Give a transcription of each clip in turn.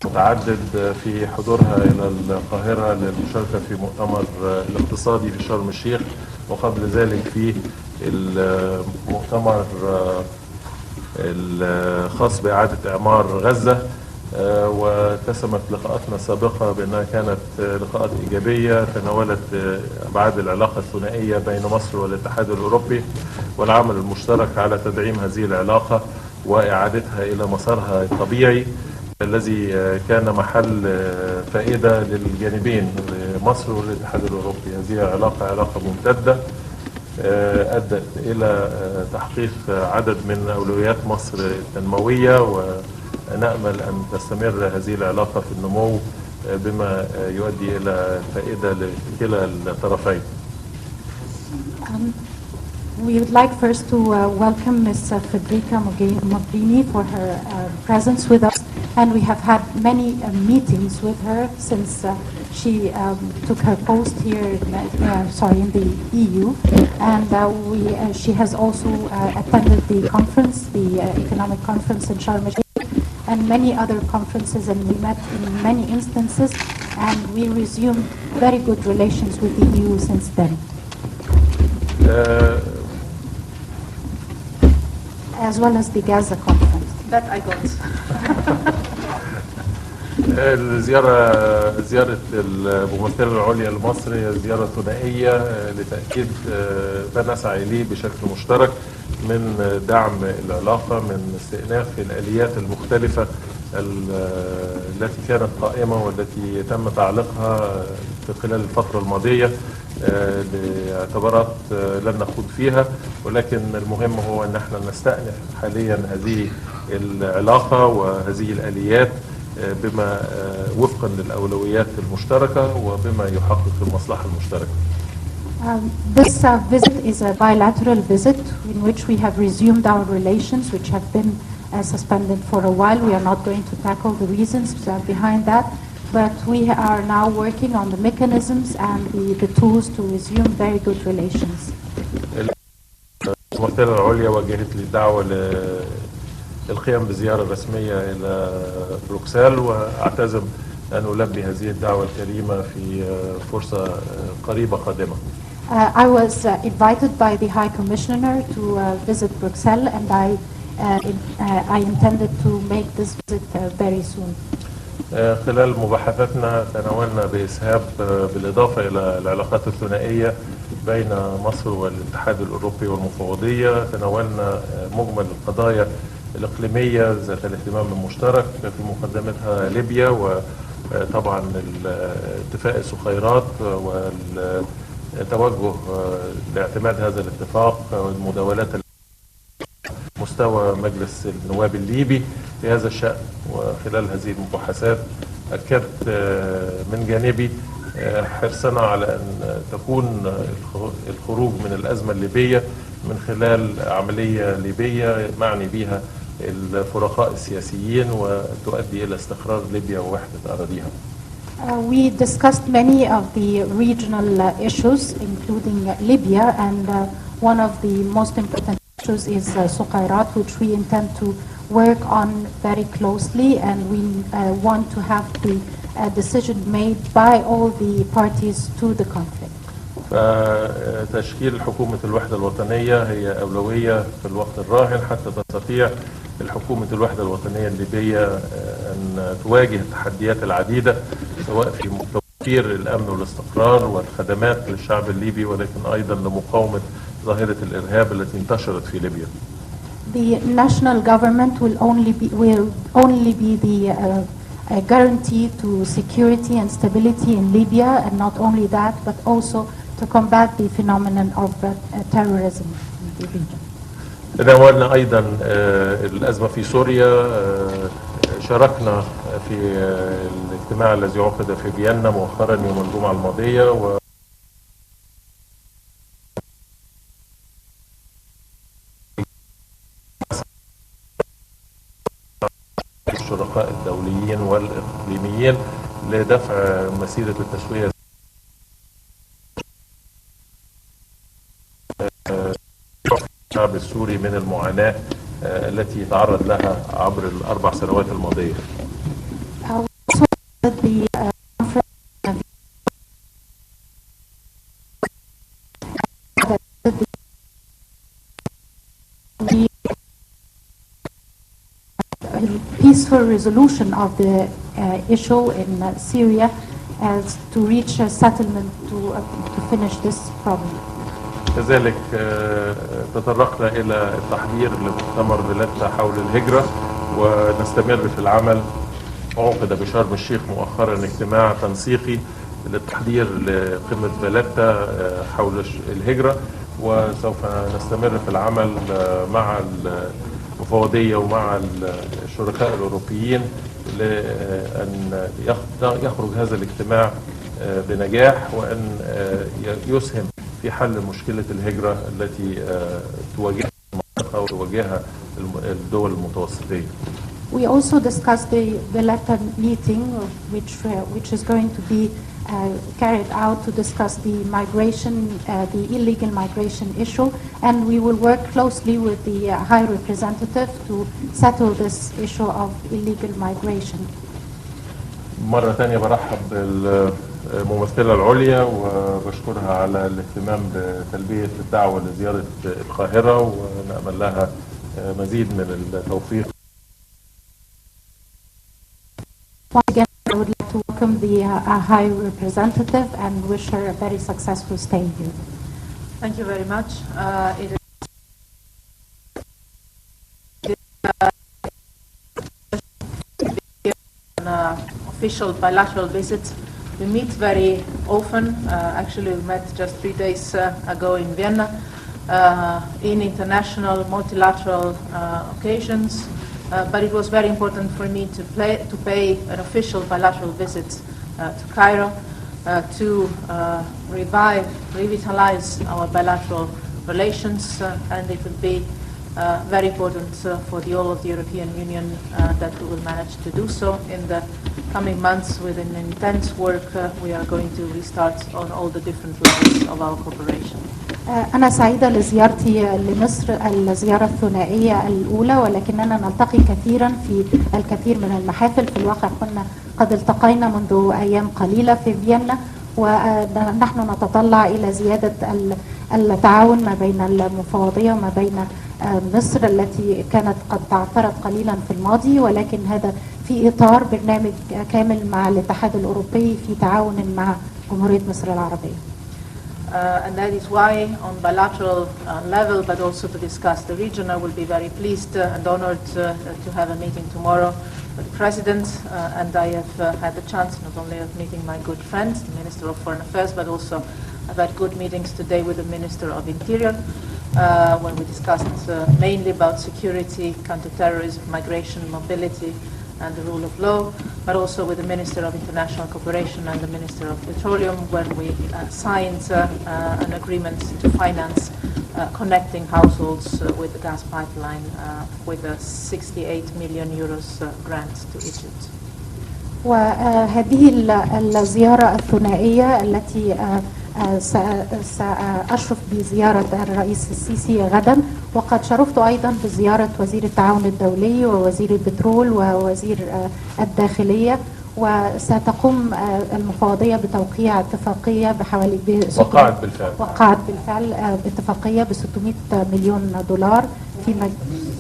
متعدد في حضورها إلى القاهرة للمشاركة في مؤتمر الاقتصادي في شرم الشيخ، وقبل ذلك في المؤتمر الخاص بإعادة إعمار غزة. واتسمت لقاءاتنا السابقة بأنها كانت لقاءات إيجابية تناولت أبعاد العلاقة الثنائية بين مصر والاتحاد الأوربي والعمل المشترك على تدعيم هذه العلاقة وإعادتها إلى مسارها الطبيعي الذي كان محل فائدة للجانبين مصر والاتحاد الأوروبي. هذه علاقة ممتدة أدت إلى تحقيق عدد من أولويات مصر التنموية، ونأمل أن تستمر هذه العلاقة في النمو بما يؤدي إلى فائدة لكلا الطرفين. We would like first to welcome Ms. Federica Mogherini for her presence with us, and we have had many meetings with her since she took her post here in the EU, and she has also attended the conference, the economic conference in Sharm el-Sheikh, and many other conferences, and we met in many instances, and we resumed very good relations with the EU since then. As well as the Gaza conference. That I got. زيارة الممثلة العليا لمصر هي زيارة ثنائية لتأكيد ما نسعى إليه بشكل مشترك من دعم العلاقة، من استئناف الآليات المختلفة التي كانت قائمة والتي تم تعليقها في خلال الفترة الماضية لاعتبارات لن نخوض فيها، ولكن المهم هو ان احنا نستأنف حاليا هذه العلاقة وهذه الآليات بما وفقا للأولويات المشتركة وبما يحقق المصلحة المشتركة. This visit is a bilateral visit in which we have resumed our relations, which have been suspended for a while. We are not going to tackle the reasons behind that, but we are now working on the mechanisms and the tools to resume very good relations. الممثلة العليا وجهت لي دعوة للقيام بزيارة رسمية إلى بروكسل، وأعتزم أن ألبي هذه الدعوة الكريمة في فرصة قريبة قادمة. I was invited by the High Commissioner to visit Bruxelles, and I intended to make this visit very soon. خلال مباحثاتنا تناولنا بإسهاب بالإضافة إلى العلاقات الثنائية بين مصر والاتحاد الأوروبي والمفوضية، تناولنا مجمل القضايا الإقليمية ذات الاهتمام المشترك في مقدمتها ليبيا، وطبعا اتفاق الصخيرات والتوجه لاعتماد هذا الاتفاق والمداولات مستوى مجلس النواب الليبي في هذا الشأن. وخلال هذه المباحثات أكدت من جانبي حرصنا على أن تكون الخروج من الأزمة الليبية من خلال عملية ليبية معني بها الفرقاء السياسيين وتؤدي إلى استقرار ليبيا ووحدة أراضيها. We discussed many of the regional issues, including Libya, and one of the most important issues is Sukhayrat, which we intend to work on very closely, and we want to have the decision made by all the parties to the conflict. فتشكيل حكومة الوحدة الوطنية هي أولوية في الوقت الراهن حتى تستطيع الحكومة الوحدة الوطنية الليبية أن تواجه التحديات العديدة، سواء في توفير الأمن والاستقرار والخدمات للشعب الليبي، ولكن أيضا لمقاومة ظاهرة الإرهاب التي انتشرت في ليبيا. The national government will only be the guarantee to security and stability in Libya, and not only that, but also to combat the phenomenon of terrorism in the region. تناولنا أيضا الأزمة في سوريا. شاركنا في الاجتماع الذي عقد في فيينا مؤخرا يوم الجمعة الماضية، الشركاء الدوليين والإقليميين لدفع مسيرة التسوية الشعب السوري من المعاناة التي تعرض لها عبر ال4 سنوات الماضية. the conference the peaceful resolution of the issue in Syria as to reach a settlement to finish this problem. كذلك تطرقنا إلى التحضير لمؤتمر بالاتحاد حول الهجرة، ونستمر في العمل. عقد بشرم الشيخ مؤخرا اجتماع تنسيقي للتحضير لقمة بالاتحاد حول الهجرة، وسوف نستمر في العمل مع المفوضية ومع الشركاء الأوروبيين لأن يخرج هذا الاجتماع بنجاح، وأن يسهم في حل مشكلة الهجرة التي تواجهها المنطقة وتواجهها الدول المتوسطية. We also discussed the Valletta meeting, which is going to be carried out to discuss the migration, the illegal migration issue, and we will work closely with the High Representative to settle this issue of illegal migration. مرة ثانية برحب بالممثلة العليا وبشكرها على الاهتمام بتلبية الدعوة لزيارة القاهرة، ونأمل لها مزيد من التوفيق. Once again, I would like to welcome the High Representative and wish her a very successful stay here. Thank you very much. It is an official bilateral visit. We meet very often. Actually, we met just 3 days ago in Vienna in international multilateral occasions. But it was very important for me to pay an official bilateral visit to Cairo to revitalize our bilateral relations, and it will be very important for the whole of the European Union that we will manage to do so in the coming months. With an intense work, we are going to restart on all the different levels of our cooperation. أنا سعيدة لزيارتي لمصر الزيارة الثنائية الأولى، ولكننا نلتقي كثيرا في الكثير من المحافل. في الواقع كنا قد التقينا منذ أيام قليلة في فيينا، ونحن نتطلع إلى زيادة التعاون ما بين المفوضية وما بين مصر التي كانت قد تعثرت قليلا في الماضي، ولكن هذا في إطار برنامج كامل مع الاتحاد الأوروبي في تعاون مع جمهورية مصر العربية. And that is why on bilateral level, but also to discuss the region, I will be very pleased and honored to have a meeting tomorrow with the President, and I have had the chance not only of meeting my good friend, the Minister of Foreign Affairs, but also I've had good meetings today with the Minister of Interior, when we discussed mainly about security, counterterrorism, migration, mobility, and the rule of law, but also with the Minister of International Cooperation and the Minister of Petroleum when we signed an agreement to finance connecting households with the gas pipeline with a 68 million euros grant to Egypt. وهذه الزيارة الثنائية التي سأشرف بزيارة الرئيس السيسي غدا، وقد شرفت أيضا بزيارة وزير التعاون الدولي ووزير البترول ووزير الداخلية، وستقوم المفوضية بتوقيع اتفاقية بحوالي وقعت بالفعل باتفاقية ب 600 مليون دولار في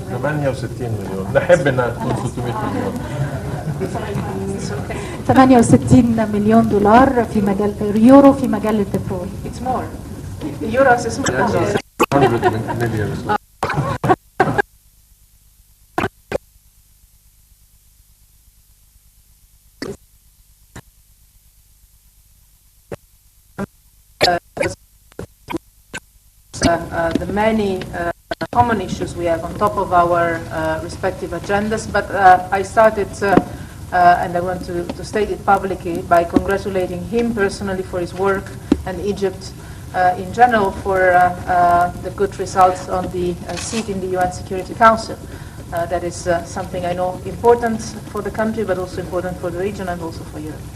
68 مليون، نحب انها تكون 600 مليون. 68 مليون دولار في مجال يورو في مجال البترول. It's more. Euros is more. 100 million. The many common issues we have on top of our respective agendas, but I started and I want to state it publicly by congratulating him personally for his work and Egypt in general for the good results on the seat in the UN Security Council. That is something I know important for the country, but also important for the region and also for Europe.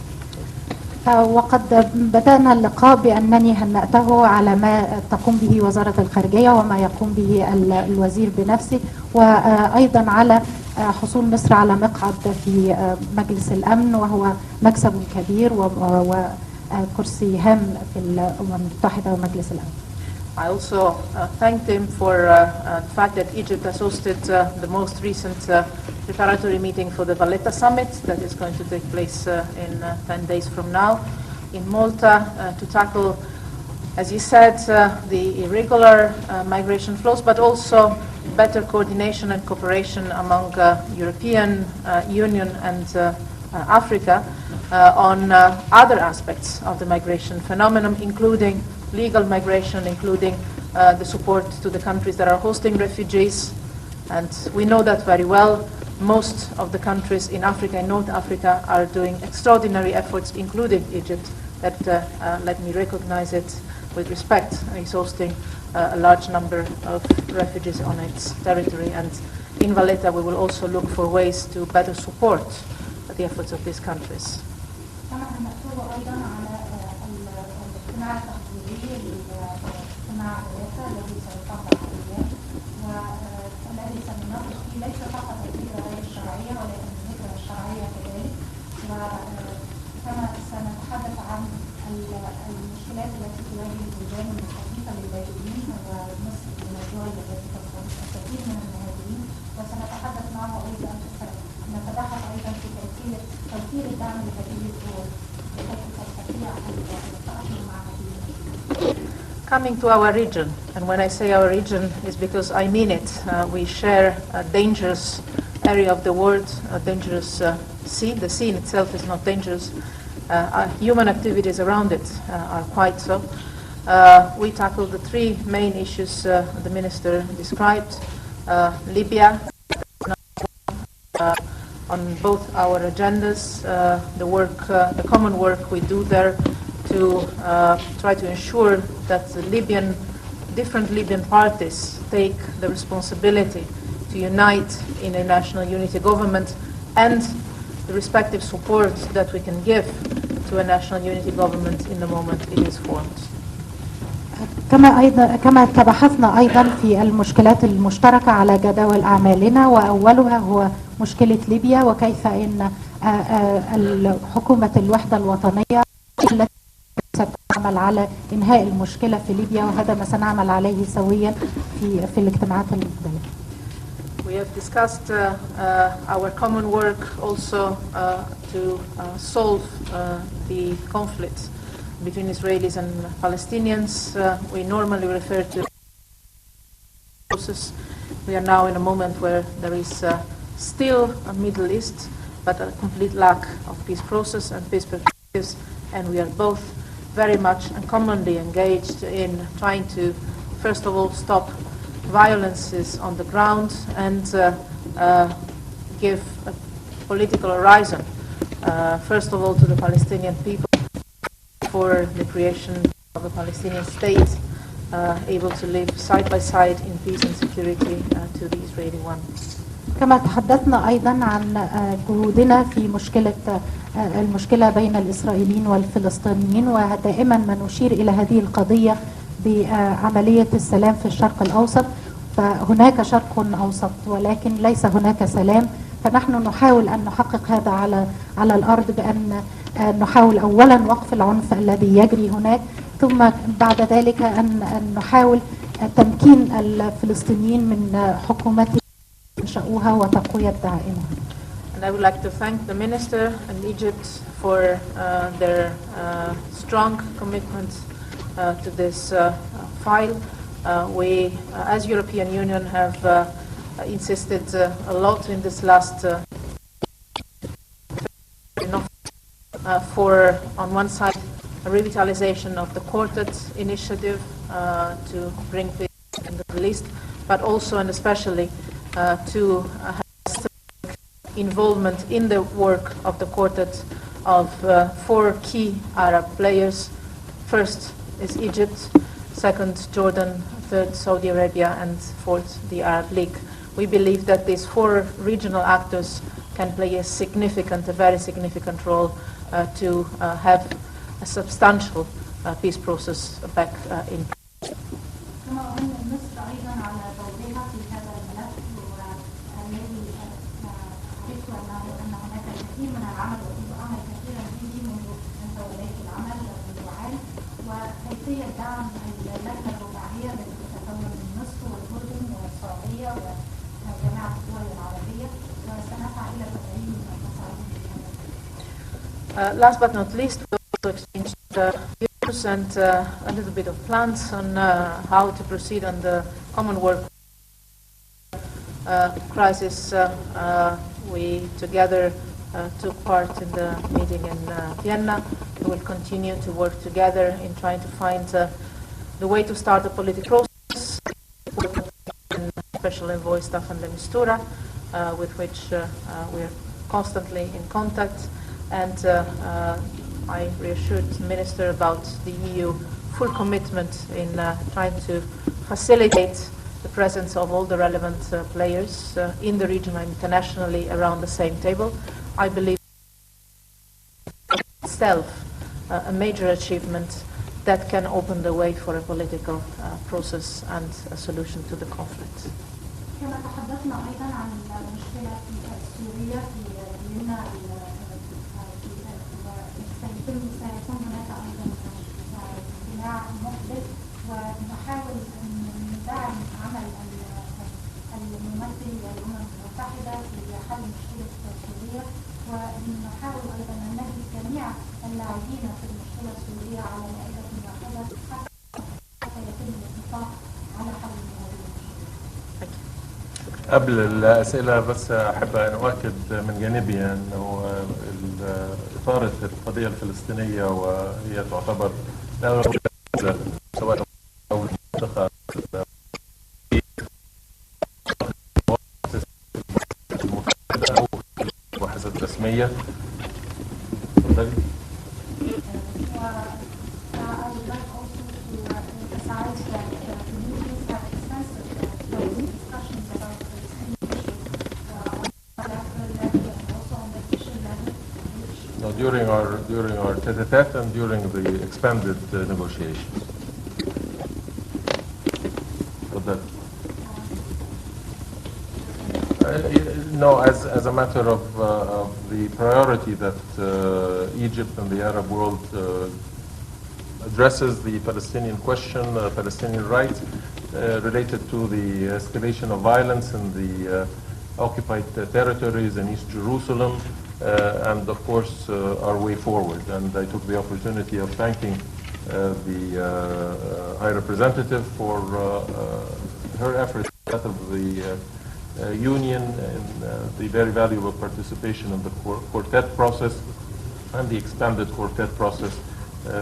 وقد بدأنا اللقاء بأنني هنأته على ما تقوم به وزارة الخارجية وما يقوم به الوزير بنفسه، وأيضا على حصول مصر على مقعد في مجلس الأمن، وهو مكسب كبير وكرسي هام في الأمم المتحدة ومجلس الأمن. I also thanked him for the fact that Egypt has hosted the most recent preparatory meeting for the Valletta summit that is going to take place in 10 days from now in Malta to tackle, as you said, the irregular migration flows, but also better coordination and cooperation among European Union and Africa on other aspects of the migration phenomenon, including legal migration, including the support to the countries that are hosting refugees. And we know that very well. Most of the countries in Africa and North Africa are doing extraordinary efforts, including Egypt, that, let me recognize it with respect, is hosting a large number of refugees on its territory. And in Valletta, we will also look for ways to better support the efforts of these countries. Coming to our region, and when I say our region, is because I mean it. We share a dangerous area of the world, a dangerous sea. The sea in itself is not dangerous. Human activities around it are quite so. We tackle the three main issues the minister described. Libya, on both our agendas, the common work we do there to try to ensure that the different Libyan parties take the responsibility to unite in a national unity government, and the respective support that we can give to a national unity government in the moment it is formed. كما تبحثنا أيضا في المشكلات المشتركة على جداول أعمالنا، وأولها هو مشكلة ليبيا، وكيف أن حكومة الوحدة الوطنية التي ستعمل على إنهاء المشكلة في ليبيا، وهذا ما سنعمل عليه سويا في الاجتماعات المقبلة. We have discussed our common work also to solve the conflict between Israelis and Palestinians. We normally refer to process. We are now in a moment where there is still a Middle East, but a complete lack of peace process and peace perspectives, and we are both very much and commonly engaged in trying to, first of all, stop violences on the ground and give a political horizon, first of all, to the Palestinian people for the creation of a Palestinian state able to live side by side in peace and security to the Israeli one. كما تحدثنا أيضا عن جهودنا في المشكلة بين الإسرائيليين والفلسطينيين، ودائما ما نشير إلى هذه القضية بعملية السلام في الشرق الأوسط. فهناك شرق أوسط ولكن ليس هناك سلام، فنحن نحاول أن نحقق هذا على الأرض بأن نحاول أولا وقف العنف الذي يجري هناك، ثم بعد ذلك أن نحاول تمكين الفلسطينيين من حكومتهم إنشاؤها وتقوية دعائمها. And I would like to thank the Minister and Egypt for their strong commitment to this file. We, as European Union, have insisted a lot in this last for, on one side, a revitalization of the Quartet initiative to bring peace in the Middle East, but also and especially to have involvement in the work of the Quartet of four key Arab players. First is Egypt, second Jordan, third Saudi Arabia, and fourth the Arab League. We believe that these four regional actors can play a very significant role to have a substantial peace process back in. متوليات العمل والوعي وكيفية دعم اللجنة الرباعية التي تتكون من مصر والأردن والسعودية وجامعة الدول العربية وسنسعى إلى تدعيم المساعدة. Last but not least, we also exchanged views and a little bit of plans on how to proceed on the common work crisis. We together took part in the meeting in Vienna. We will continue to work together in trying to find the way to start a political process. Special Envoy Staffan de Mistura, with which we are constantly in contact. And I reassured the Minister about the EU full commitment in trying to facilitate the presence of all the relevant players in the region and internationally around the same table. I believe itself a major achievement that can open the way for a political process and a solution to the conflict. كما تحدثنا أيضا عن المشكلة السورية في اليمن سيكون هناك أيضا اجتماع مقبل ونحاول أن ندعم عمل الممثل للأمم المتحدة في حل مشكلة سوريا ونحاول أيضا أن نجلب جميع اللاعبين في المشكلة السورية على مائدة واحدة حتى يتم الاتفاق على حل هذه المشكلة. قبل الأسئلة بس أحب أن أؤكد من جانبي أنه إثارة القضية الفلسطينية وهي تعتبر سواء أو المنطقة المتحدة أو الوحدات الرسمية. During our tete-a-tete and during the expanded negotiations. No, as a matter of the priority that Egypt and the Arab world addresses the Palestinian question, Palestinian rights, related to the escalation of violence in the occupied territories in East Jerusalem, and of course our way forward. And I took the opportunity of thanking the High Representative for her efforts, that of the Union, in the very valuable participation in the quartet process and the expanded quartet process.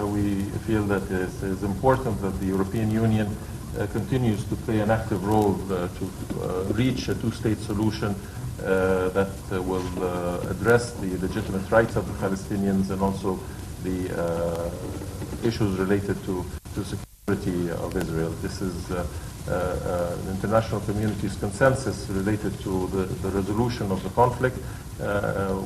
We feel that it is important that the European Union continues to play an active role to reach a two-state solution that will address the legitimate rights of the Palestinians and also the issues related to security of Israel. This is the international community's consensus related to the resolution of the conflict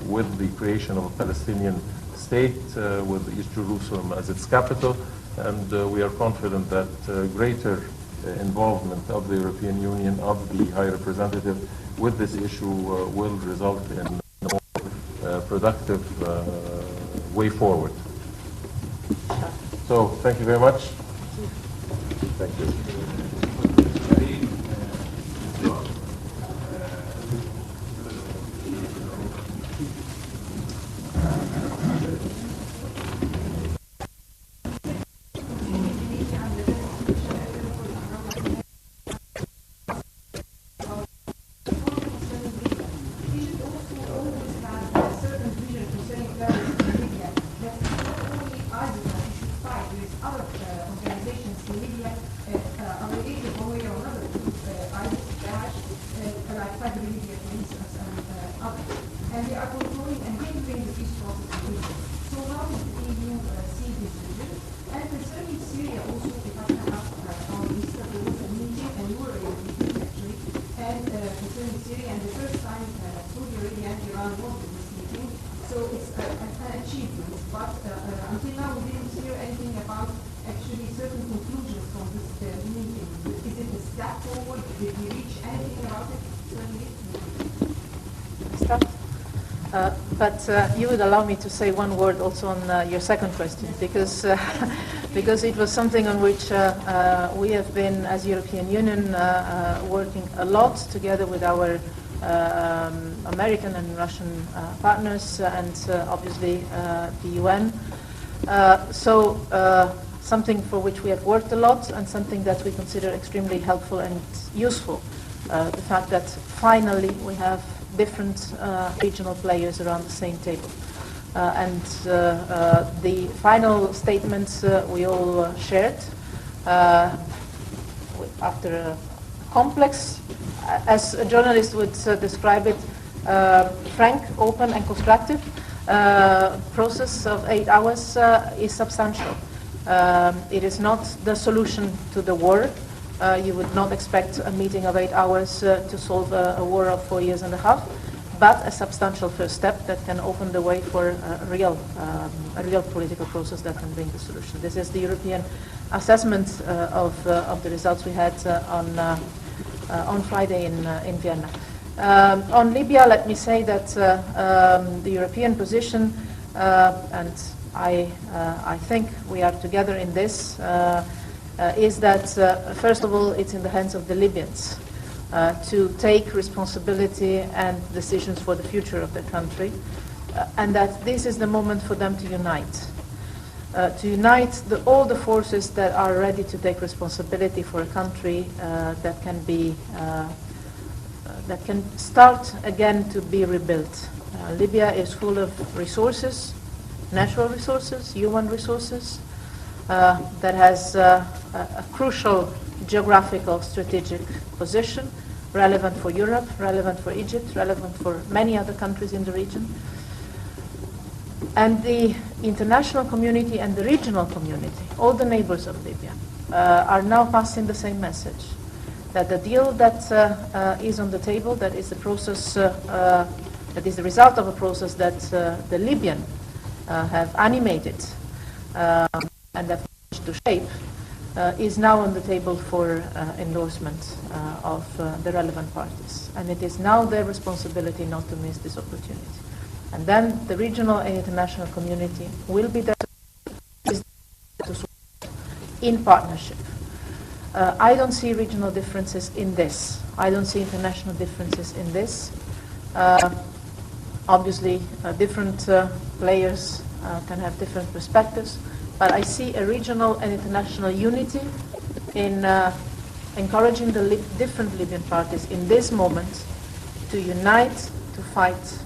with the creation of a Palestinian state with East Jerusalem as its capital, and we are confident that greater involvement of the European Union, of the High Representative with this issue will result in a more productive way forward. So, thank you very much. Thank you. but you would allow me to say one word also on your second question, because because it was something on which we have been, as European Union, working a lot together with our American and Russian partners, and obviously the UN. Something for which we have worked a lot, and something that we consider extremely helpful and useful. The fact that finally we have different regional players around the same table. The final statements we all shared after a complex, as a journalist would describe it, frank, open and constructive process of 8 hours is substantial. It is not the solution to the war. You would not expect a meeting of 8 hours to solve a war of 4 years and a half, but a substantial first step that can open the way for a real political process that can bring the solution. This is the European assessment of the results we had on Friday in Vienna. On Libya, let me say that the European position, and I think we are together in this, is that first of all it's in the hands of the Libyans to take responsibility and decisions for the future of their country, and that this is the moment for them to unite. All the forces that are ready to take responsibility for a country that can start again to be rebuilt. Libya is full of resources, natural resources, human resources, that has a crucial geographical strategic position, relevant for Europe, relevant for Egypt, relevant for many other countries in the region. And the international community and the regional community, all the neighbors of Libya, are now passing the same message, that the deal that is on the table, that is the process, that is the result of a process that the Libyan have animated and have managed to shape, is now on the table for endorsement of the relevant parties. And it is now their responsibility not to miss this opportunity. And then the regional and international community will be there to support in partnership. I don't see regional differences in this. I don't see international differences in this. Obviously, different players can have different perspectives, but I see a regional and international unity in encouraging the different Libyan parties in this moment to unite, to fight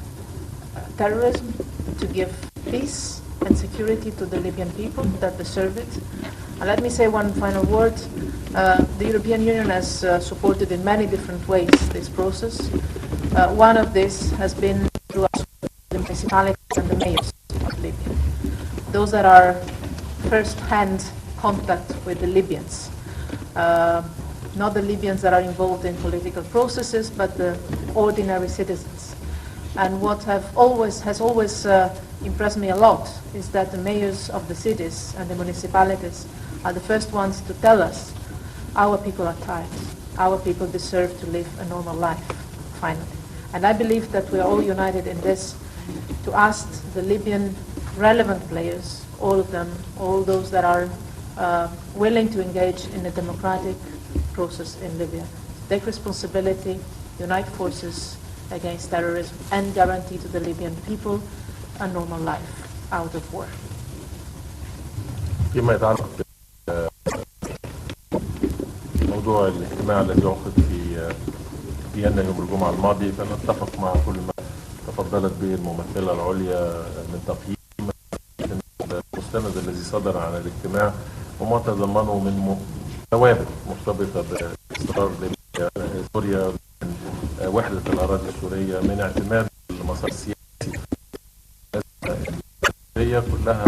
terrorism, to give peace and security to the Libyan people that deserve it. And let me say one final word. The European Union has supported in many different ways this process. One of this has been through the municipalities and the mayors of Libya. Those that are first-hand contact with the Libyans. Not the Libyans that are involved in political processes, but the ordinary citizens. And what has always impressed me a lot is that the mayors of the cities and the municipalities are the first ones to tell us, our people are tired. Our people deserve to live a normal life, finally. And I believe that we are all united in this, to ask the Libyan relevant players, all of them, all those that are willing to engage in a democratic process in Libya, take responsibility, unite forces against terrorism, and guarantee to the Libyan people a normal life out of war. فيما يتعلق بموضوع الاجتماع الذي عقد في فيينا يوم الجمعة الماضي، فنتفق مع كل ما تفضلت به الممثلة العليا من تقييم المستند الذي صدر عن الاجتماع وما تضمنه من ثوابت مرتبطة باستقرار سوريا، من وحدة الأراضي السورية، من اعتماد المسار السياسي، كلها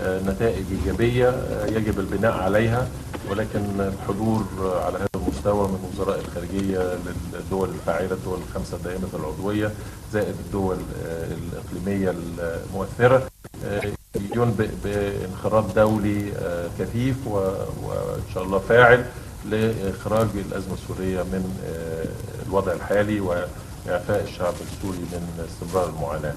نتائج إيجابية يجب البناء عليها، ولكن الحضور على هذا المستوى من وزراء الخارجية للدول الفاعلة، الدول الخمسة دائمة العضوية، زائد الدول الإقليمية المؤثرة، ينبئ بانخراط دولي كثيف وإن شاء الله فاعل لإخراج الأزمة السورية من الوضع الحالي وإعفاء الشعب السوري من استمرار المعاناة.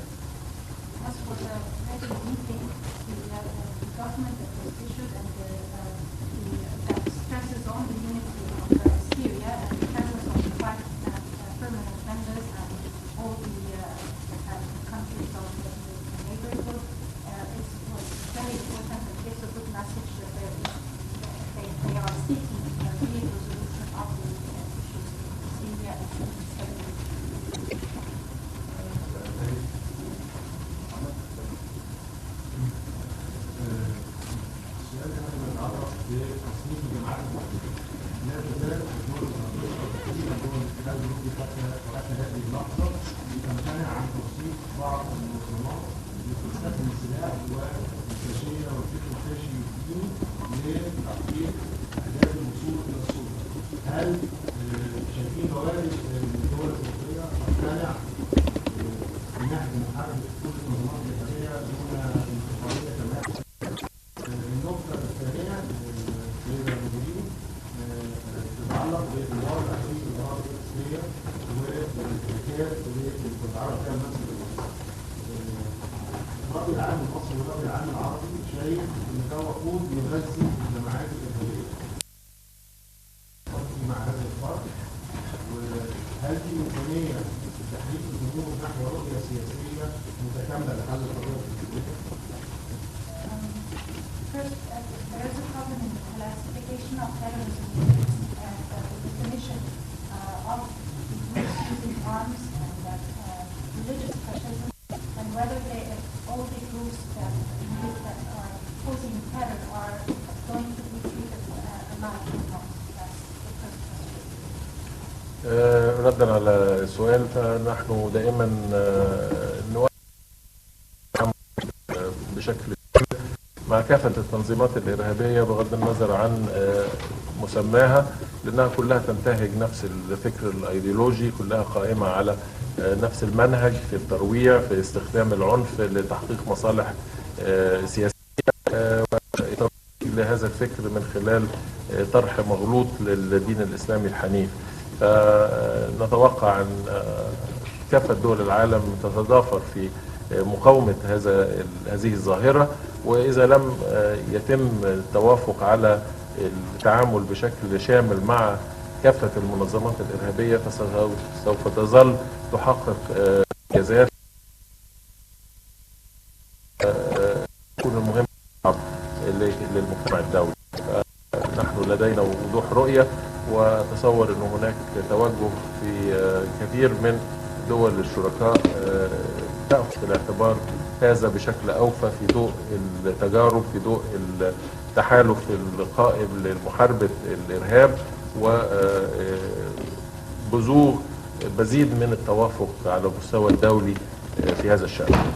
ردا على السؤال، فنحن دائما نواجه بشكل مع كافة التنظيمات الإرهابية بغض النظر عن مسماها، لأنها كلها تنتهج نفس الفكر الأيديولوجي، كلها قائمة على نفس المنهج في الترويع، في استخدام العنف لتحقيق مصالح سياسية لهذا الفكر من خلال طرح مغلوط للدين الإسلامي الحنيف. فنتوقع أن كافة دول العالم تتضافر في مقاومة هذه الظاهرة، وإذا لم يتم التوافق على التعامل بشكل شامل مع كافة المنظمات الإرهابية فسوف تظل تحقق إنجازات تكون المهمة للمجتمع الدولي. نحن لدينا وضوح رؤية، وأتصور أن هناك توجه في كثير من دول الشركاء تأخذ في الاعتبار هذا بشكل أوفى في ضوء التجارب، في ضوء التحالف القائم لمحاربة الإرهاب، وبزوغ مزيد من التوافق على المستوى الدولي في هذا الشأن.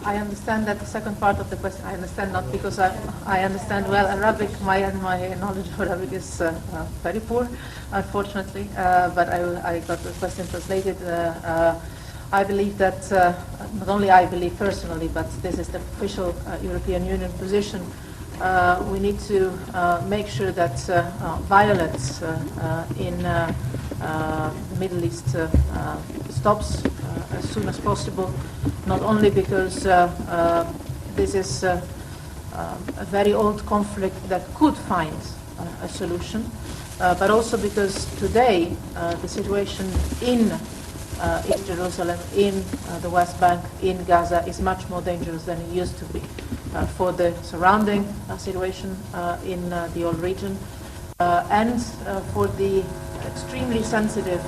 I understand that the second part of the question, I understand not because I understand well Arabic, my knowledge of Arabic is very poor, unfortunately, but I got the question translated. I believe that, not only I believe personally, but this is the official European Union position, we need to make sure that violence in the Middle East stops as soon as possible, not only because this is a very old conflict that could find a solution, but also because today the situation in Jerusalem, in the West Bank, in Gaza is much more dangerous than it used to be for the surrounding situation in the whole region and for the extremely sensitive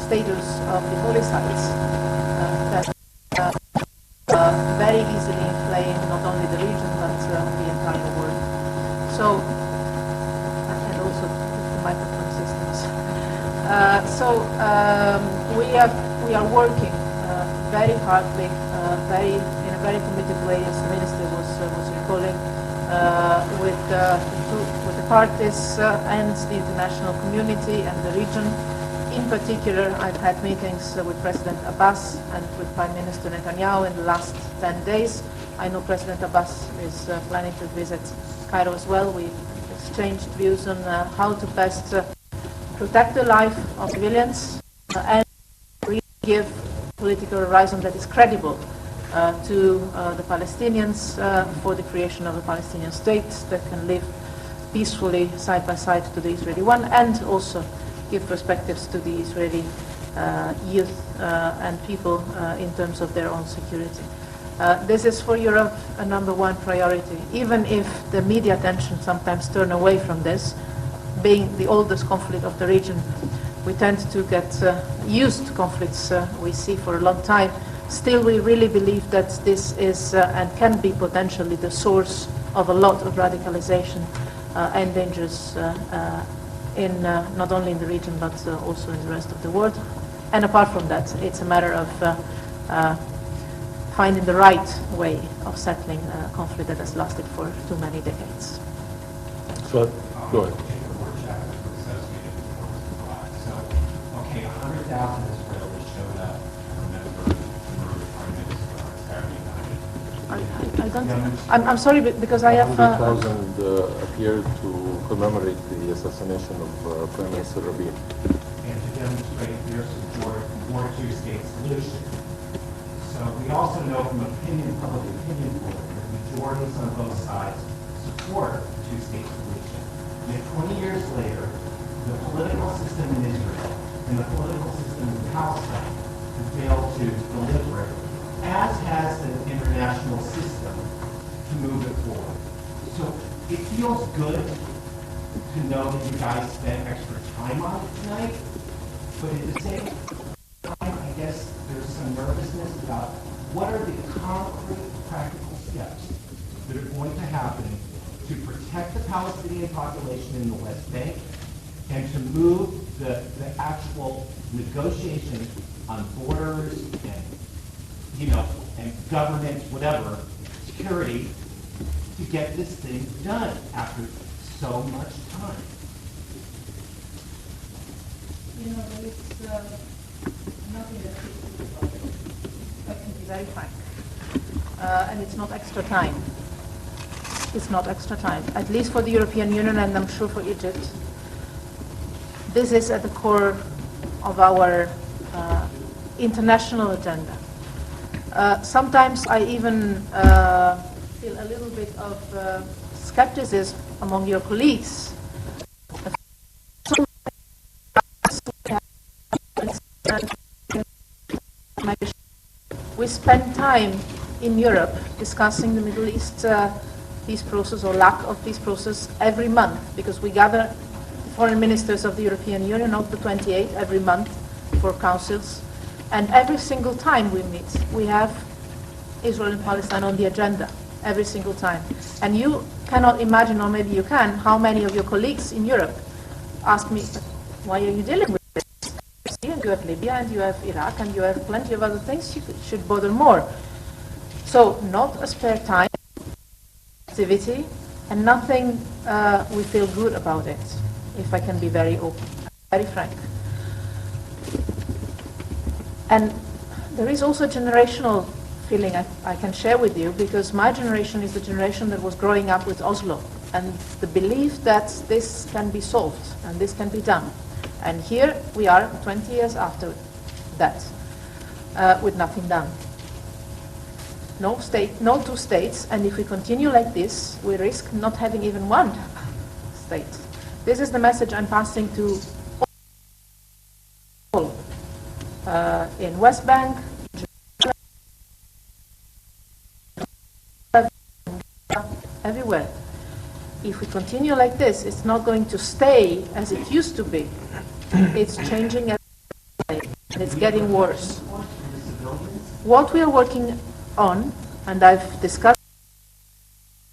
status of the holy sites that very easily inflame not only the region but the entire world. So, and also my We are working very hardly, in a very committed way, as the Minister was recalling, with the parties and the international community and the region. In particular, I've had meetings with President Abbas and with Prime Minister Netanyahu in the last 10 days. I know President Abbas is planning to visit Cairo as well. We exchanged views on how to best protect the life of civilians and really give political horizon that is credible to the Palestinians for the creation of a Palestinian state that can live peacefully side by side to the Israeli one, and also give perspectives to the Israeli youth and people in terms of their own security. This is for Europe a #1 priority, even if the media attention sometimes turn away from this. Being the oldest conflict of the region, we tend to get used to conflicts we see for a long time. Still, we really believe that this is and can be potentially the source of a lot of radicalization and dangers in not only in the region but also in the rest of the world. And apart from that, it's a matter of finding the right way of settling a conflict that has lasted for too many decades. So, go ahead. 100,000 Israelis showed up to remember the murder of Prime Minister on Saturday night. I don't. I'm sorry, because I have. 100,000 appeared to commemorate the assassination of Prime Minister Rabin. And to demonstrate their support for a two-state solution. So we also know from public opinion polling that majorities on both sides support a two-state solution. Yet 20 years later, the political system in Israel and the political system in Palestine have failed to deliver it, as has the international system to move it forward. So it feels good to know that you guys spent extra time on it tonight, but at the same time, I guess there's some nervousness about what are the concrete, practical steps that are going to happen to protect the Palestinian population in the West Bank and to move the actual negotiation on borders and government, whatever, security, to get this thing done after so much time. There is nothing that I can be very frank. And it's not extra time. It's not extra time, at least for the European Union, and I'm sure for Egypt. This is at the core of our international agenda. Sometimes I even feel a little bit of skepticism among your colleagues. We spend time in Europe discussing the Middle East peace process or lack of peace process every month, because we gather foreign ministers of the European Union of the 28 every month for councils, and every single time we meet we have Israel and Palestine on the agenda, every single time. And you cannot imagine, or maybe you can, how many of your colleagues in Europe ask me, why are you dealing with this? You have Libya and you have Iraq and you have plenty of other things, you should bother more. So not a spare time, activity, and nothing we feel good about it, if I can be very open, very frank. And there is also a generational feeling I can share with you, because my generation is the generation that was growing up with Oslo, and the belief that this can be solved and this can be done. And here we are 20 years after that, with nothing done. No state, no two states, and if we continue like this, we risk not having even one state. This is the message I'm passing to all in West Bank, everywhere. If we continue like this, it's not going to stay as it used to be. It's changing every day, and it's getting worse. What we are working on, and I've discussed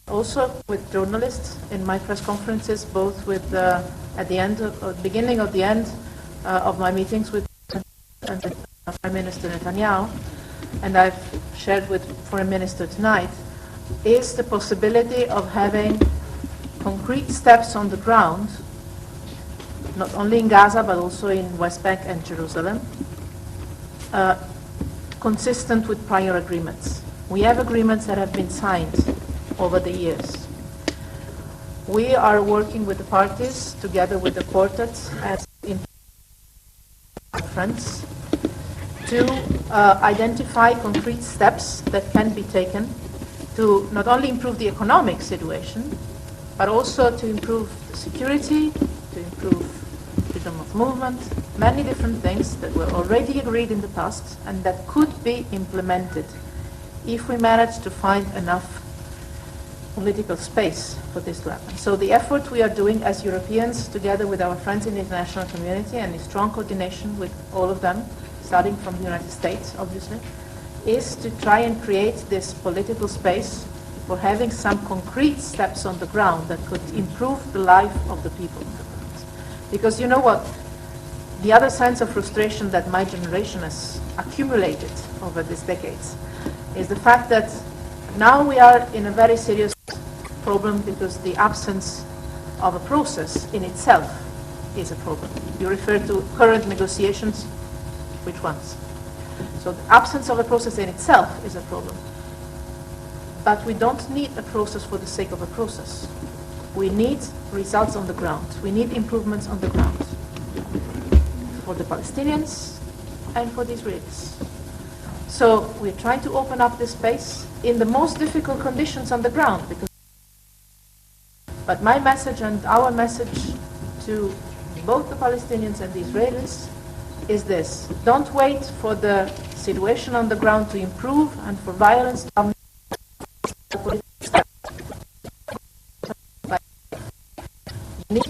also with journalists in my press conferences, both with at the end, or beginning of the end of my meetings with Prime Minister Netanyahu, and I've shared with Foreign Minister tonight, is the possibility of having concrete steps on the ground, not only in Gaza but also in West Bank and Jerusalem, consistent with prior agreements. We have agreements that have been signed over the years. We are working with the parties, together with the quartet, as in conference, to identify concrete steps that can be taken to not only improve the economic situation, but also to improve the security, to improve freedom of movement, many different things that were already agreed in the past and that could be implemented if we manage to find enough political space for this to happen. So the effort we are doing as Europeans, together with our friends in the international community and in strong coordination with all of them, starting from the United States, obviously, is to try and create this political space for having some concrete steps on the ground that could improve the life of the people. Because you know what? The other signs of frustration that my generation has accumulated over these decades is the fact that now we are in a very serious problem because the absence of a process in itself is a problem. You refer to current negotiations, which ones? So the absence of a process in itself is a problem. But we don't need a process for the sake of a process. We need results on the ground. We need improvements on the ground for the Palestinians and for the Israelis. So we're trying to open up this space in the most difficult conditions on the ground. But my message and our message to both the Palestinians and the Israelis is this: don't wait for the situation on the ground to improve and for violence to come. You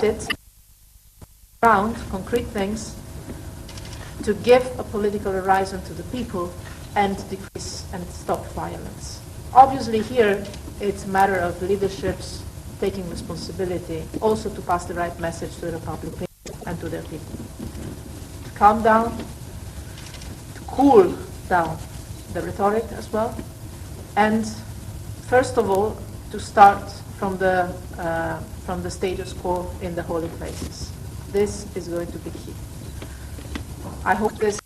need ground, concrete things, to give a political horizon to the people and decrease and stop violence. Obviously here it's a matter of leaderships taking responsibility, also to pass the right message to the public and to their people. To calm down, to cool down the rhetoric as well, and first of all to start from the status quo in the holy places. This is going to be key. I hope this